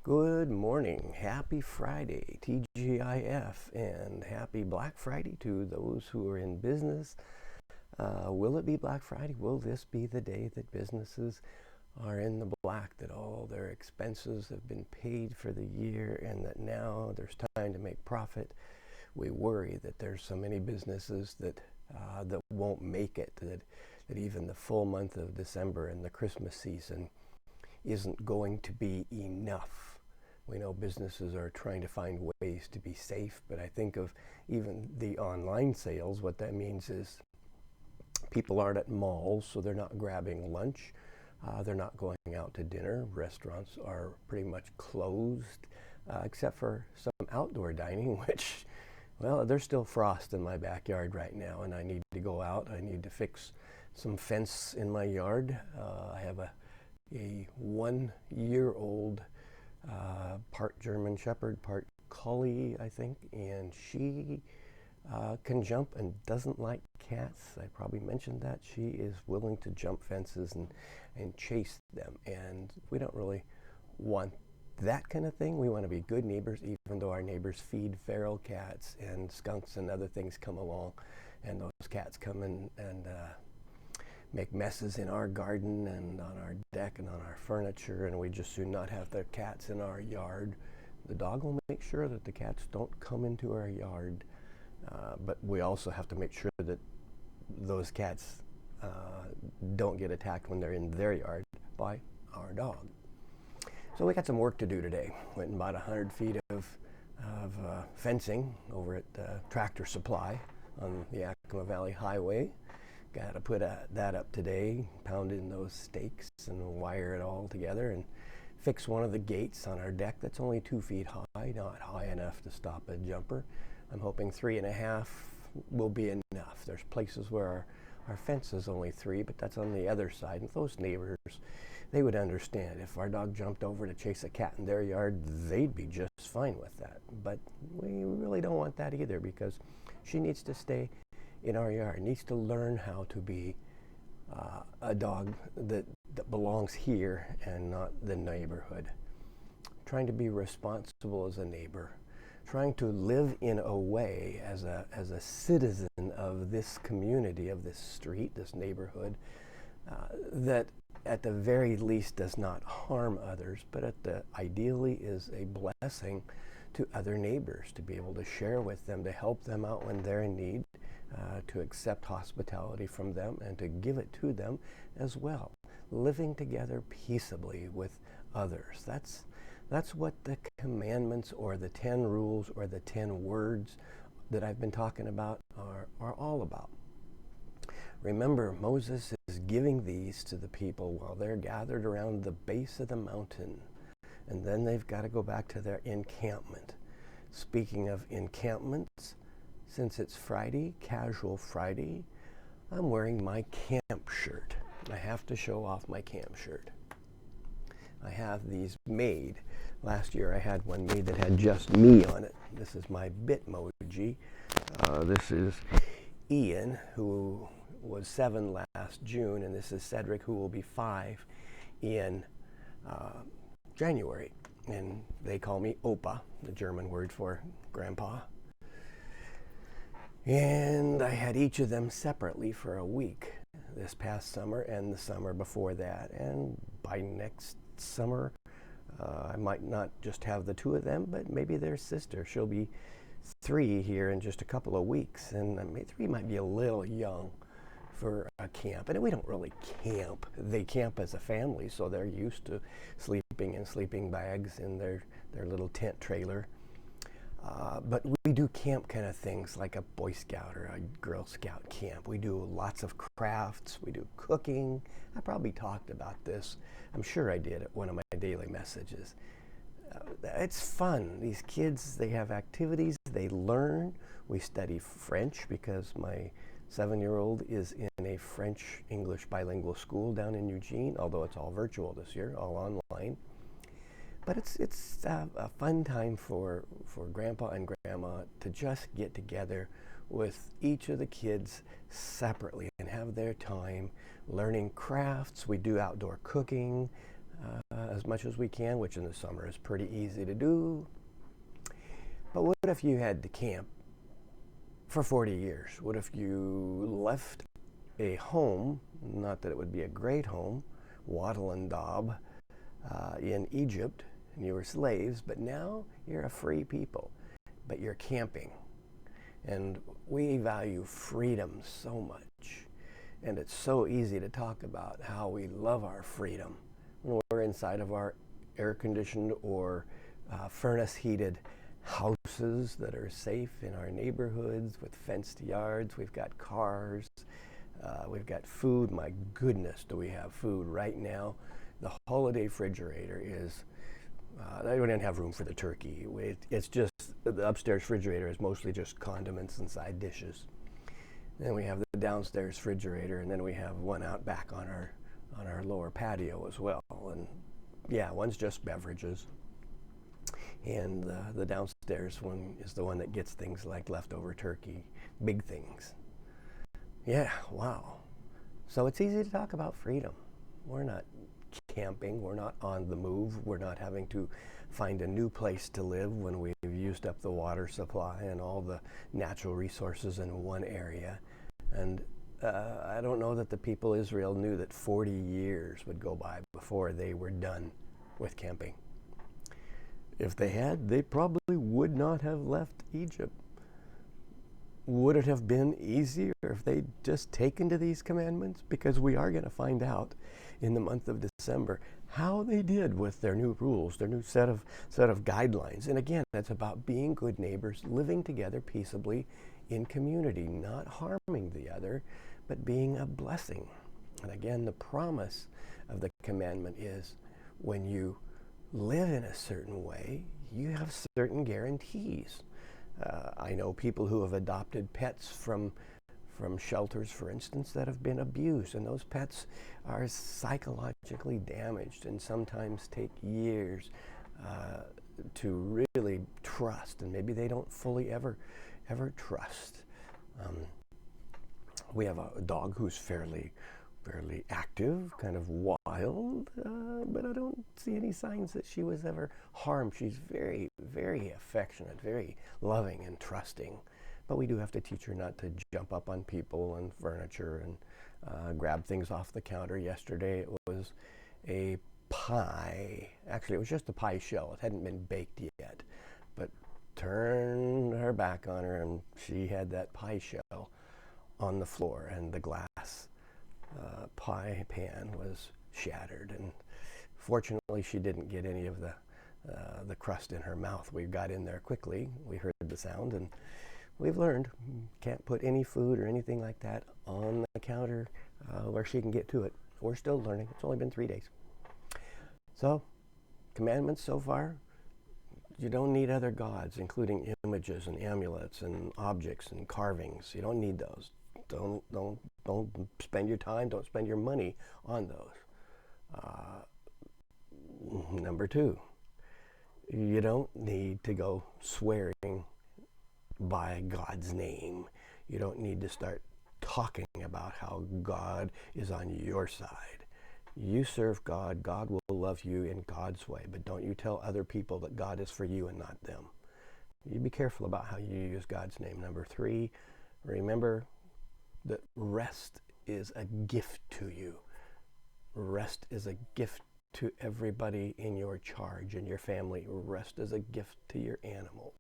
Good morning, happy Friday, TGIF, and happy Black Friday to those who are in business. Will it be Black Friday? Will this be the day that businesses are in the black, that all their expenses have been paid for the year and that now there's time to make profit? We worry that there's so many businesses that won't make it, that even the full month of December and the Christmas season isn't going to be enough. We know businesses are trying to find ways to be safe, but I think of even the online sales. What that means is people aren't at malls, so they're not grabbing lunch. They're not going out to dinner. Restaurants are pretty much closed, except for some outdoor dining, which, well, there's still frost in my backyard right now, and I need to go out. I need to fix some fence in my yard. I have a 1-year-old part German Shepherd, part Collie, I think, and she can jump and doesn't like cats. I probably mentioned that. She is willing to jump fences and chase them, and we don't really want that kind of thing. We want to be good neighbors, even though our neighbors feed feral cats and skunks and other things come along, and those cats come and make messes in our garden and on our deck and on our furniture, and we just do not have the cats in our yard. The dog will make sure that the cats don't come into our yard, but we also have to make sure that those cats don't get attacked when they're in their yard by our dog. So we got some work to do today. Went and bought 100 feet of fencing over at Tractor Supply on the Yakima Valley Highway. Got to put that up today, pound in those stakes and wire it all together and fix one of the gates on our deck that's only 2 feet high, not high enough to stop a jumper. I'm hoping 3.5 will be enough. There's places where our fence is only 3, but that's on the other side. And those neighbors, they would understand. If our dog jumped over to chase a cat in their yard, they'd be just fine with that. But we really don't want that either, because she needs to stay in our yard, needs to learn how to be a dog that belongs here and not the neighborhood. Trying to be responsible as a neighbor, trying to live in a way as a citizen of this community, of this street, this neighborhood, that at the very least does not harm others, but ideally is a blessing to other neighbors, to be able to share with them, to help them out when they're in need, to accept hospitality from them and to give it to them as well. Living together peaceably with others. That's what the commandments or the 10 rules or the 10 words that I've been talking about are all about. Remember, Moses is giving these to the people while they're gathered around the base of the mountain, and then they've got to go back to their encampment. Speaking of encampments, since it's Friday, Casual Friday, I'm wearing my camp shirt. I have to show off my camp shirt. I have these made. Last year I had one made that had just me on it. This is my Bitmoji. This is Ian, who was 7 last June, and this is Cedric, who will be 5 in January. And they call me Opa, the German word for grandpa. And I had each of them separately for a week this past summer and the summer before that. And by next summer, I might not just have the 2 of them, but maybe their sister. She'll be 3 here in just a couple of weeks. And 3 might be a little young for a camp. And we don't really camp. They camp as a family, so they're used to sleeping in sleeping bags in their little tent trailer. But we do camp kind of things like a Boy Scout or a Girl Scout camp. We do lots of crafts. We do cooking. I probably talked about this. I'm sure I did at one of my daily messages. It's fun. These kids, they have activities. They learn. We study French because my 7-year-old is in a French-English bilingual school down in Eugene, although it's all virtual this year, all online. But it's a fun time for Grandpa and Grandma to just get together with each of the kids separately and have their time learning crafts. We do outdoor cooking. as much as we can, which in the summer is pretty easy to do. But what if you had to camp for 40 years? What if you left a home, not that it would be a great home, wattle and daub, in Egypt, and you were slaves, but now you're a free people, but you're camping. And we value freedom so much. And it's so easy to talk about how we love our freedom when we're inside of our air-conditioned or furnace-heated houses that are safe in our neighborhoods with fenced yards. We've got cars. We've got food. My goodness, do we have food right now. The holiday refrigerator is, they don't even have room for the turkey. It's just, the upstairs refrigerator is mostly just condiments and side dishes. Then we have the downstairs refrigerator, and then we have one out back on our lower patio as well. And yeah, one's just beverages. And the downstairs one is the one that gets things like leftover turkey, big things. Yeah, wow. So it's easy to talk about freedom. We're not camping, we're not on the move, we're not having to find a new place to live when we've used up the water supply and all the natural resources in one area. And I don't know that the people of Israel knew that 40 years would go by before they were done with camping. If they had, they probably would not have left Egypt. Would it have been easier if they'd just taken to these commandments? Because we are going to find out in the month of December how they did with their new rules, their new set of guidelines. And again, that's about being good neighbors, living together peaceably in community, not harming the other, but being a blessing. And again, the promise of the commandment is when you live in a certain way, you have certain guarantees. I know people who have adopted pets from shelters, for instance, that have been abused, and those pets are psychologically damaged and sometimes take years to really trust, and maybe they don't fully ever trust. We have a dog who's fairly active, kind of wild, but I don't see any signs that she was ever harmed. She's very, very affectionate, very loving and trusting. But we do have to teach her not to jump up on people and furniture and grab things off the counter. Yesterday it was a pie. Actually, it was just a pie shell. It hadn't been baked yet. But turned her back on her, and she had that pie shell on the floor, and the glass pie pan was shattered. And fortunately, she didn't get any of the crust in her mouth. We got in there quickly. We heard the sound, and we've learned can't put any food or anything like that on the counter where she can get to it. We're still learning. It's only been 3 days. So, commandments so far. You don't need other gods, including images and amulets and objects and carvings. You don't need those. Don't spend your time, don't spend your money on those. Number 2, you don't need to go swearing by God's name. You don't need to start talking about how God is on your side. You serve God, God will love you in God's way, but don't you tell other people that God is for you and not them. You be careful about how you use God's name. Number 3, remember that rest is a gift to you. Rest is a gift to everybody in your charge and your family. Rest is a gift to your animals.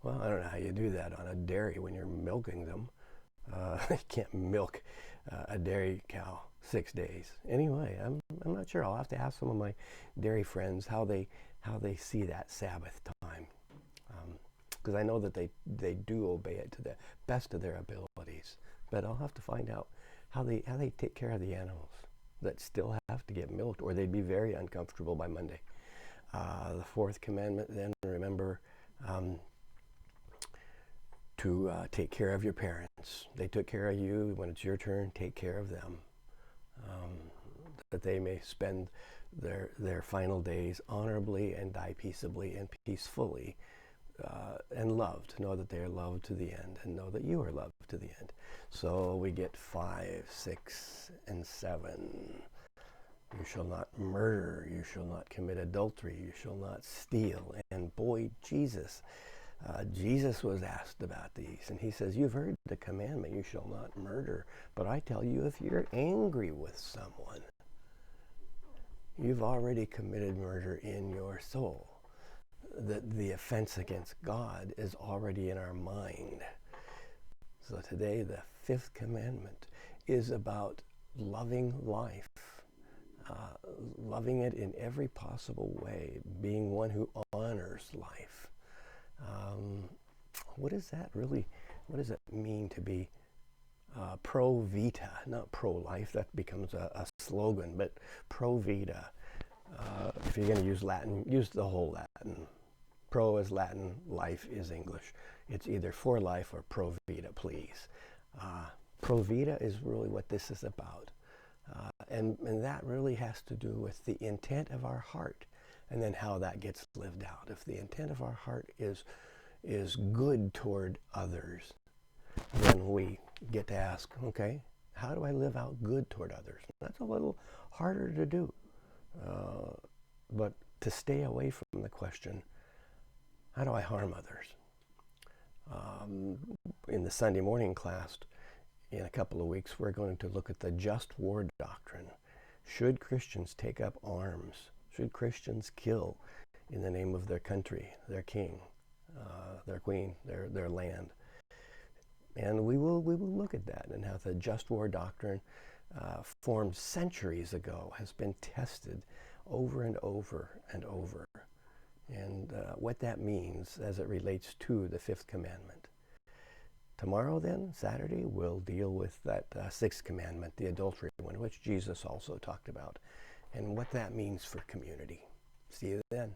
Well, I don't know how you do that on a dairy when you're milking them. You can't milk a dairy cow 6 days. Anyway, I'm not sure. I'll have to ask some of my dairy friends how they see that Sabbath time. Because I know that they do obey it to the best of their abilities. But I'll have to find out how they take care of the animals that still have to get milked, or they'd be very uncomfortable by Monday. The 4th commandment, then, remember to take care of your parents. They took care of you. When it's your turn, take care of them. That they may spend their final days honorably and die peaceably and peacefully. And loved. Know that they are loved to the end, and know that you are loved to the end. So we get 5, 6, and 7. You shall not murder. You shall not commit adultery. You shall not steal. And boy, Jesus was asked about these. And he says, you've heard the commandment, you shall not murder. But I tell you, if you're angry with someone, you've already committed murder in your soul. The offense against God is already in our mind. So today, the fifth commandment is about loving life, loving it in every possible way, being one who honors life. What does it mean to be pro vita, not pro-life? That becomes a slogan, but pro vita. If you're going to use Latin, use the whole Latin. Pro is Latin, life is English. It's either for life or pro vita, please. Pro vita is really what this is about. And that really has to do with the intent of our heart and then how that gets lived out. If the intent of our heart is good toward others, then we get to ask, okay, how do I live out good toward others? That's a little harder to do. But to stay away from the question, how do I harm others? In the Sunday morning class, in a couple of weeks, we're going to look at the just war doctrine. Should Christians take up arms? Should Christians kill in the name of their country, their king, their queen, their land? And we will look at that and how the just war doctrine formed centuries ago has been tested over and over and over, and what that means as it relates to the fifth commandment. Tomorrow then, Saturday, we'll deal with that sixth commandment, the adultery one, which Jesus also talked about, and what that means for community. See you then.